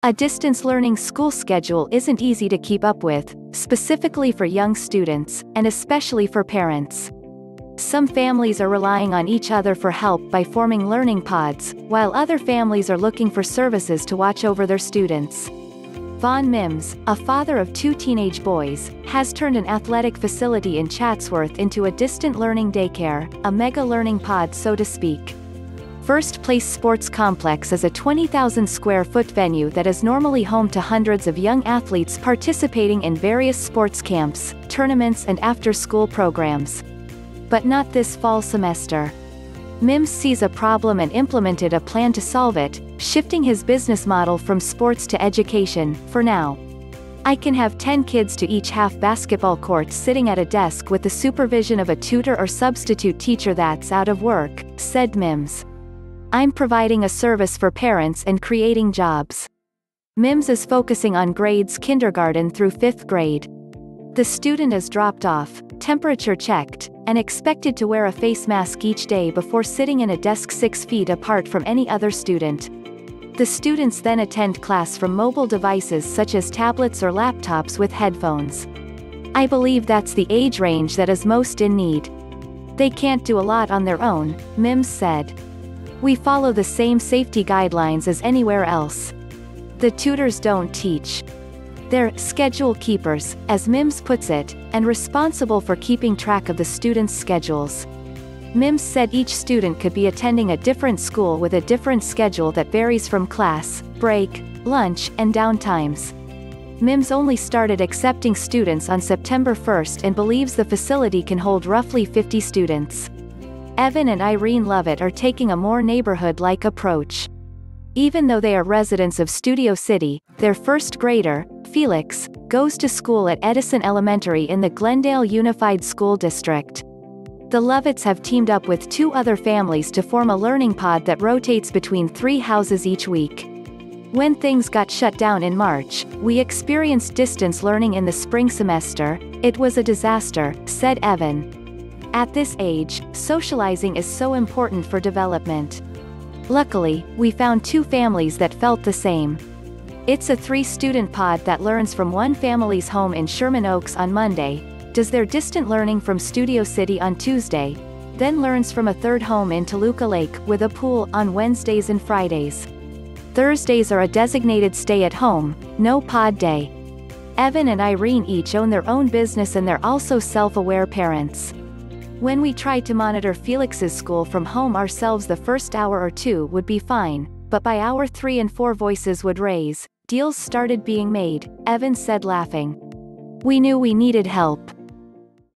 A distance learning school schedule isn't easy to keep up with, specifically for young students, and especially for parents. Some families are relying on each other for help by forming learning pods, while other families are looking for services to watch over their students. Vaughn Mims, a father of 2 teenage boys, has turned an athletic facility in Chatsworth into a distant learning daycare, a mega learning pod so to speak. First Place Sports Complex is a 20,000 square foot venue that is normally home to hundreds of young athletes participating in various sports camps, tournaments and after-school programs. But not this fall semester. Mims sees a problem and implemented a plan to solve it, shifting his business model from sports to education, for now. "I can have 10 kids to each half basketball court sitting at a desk with the supervision of a tutor or substitute teacher that's out of work," said Mims. "I'm providing a service for parents and creating jobs." Mims is focusing on grades kindergarten through 5th grade. The student is dropped off, temperature checked, and expected to wear a face mask each day before sitting in a desk 6 feet apart from any other student. The students then attend class from mobile devices such as tablets or laptops with headphones. "I believe that's the age range that is most in need. They can't do a lot on their own," Mims said. "We follow the same safety guidelines as anywhere else. The tutors don't teach. They're schedule keepers," as Mims puts it, and responsible for keeping track of the students' schedules. Mims said each student could be attending a different school with a different schedule that varies from class, break, lunch, and downtimes. Mims only started accepting students on September 1st and believes the facility can hold roughly 50 students. Evan and Irene Lovett are taking a more neighborhood-like approach. Even though they are residents of Studio City, their first grader, Felix, goes to school at Edison Elementary in the Glendale Unified School District. The Lovetts have teamed up with 2 other families to form a learning pod that rotates between 3 houses each week. "When things got shut down in March, we experienced distance learning in the spring semester. It was a disaster," said Evan. "At this age, socializing is so important for development. Luckily, we found 2 families that felt the same. It's a 3-student pod that learns from one family's home in Sherman Oaks on Monday, does their distant learning from Studio City on Tuesday, then learns from a 3rd home in Toluca Lake with a pool on Wednesdays and Fridays. Thursdays are a designated stay-at-home, no pod day." Evan and Irene each own their own business and they're also self-aware parents. "When we tried to monitor Felix's school from home ourselves, the first hour or 2 would be fine, but by hour 3 and 4 voices would raise. Deals started being made," Evan said laughing. "We knew we needed help.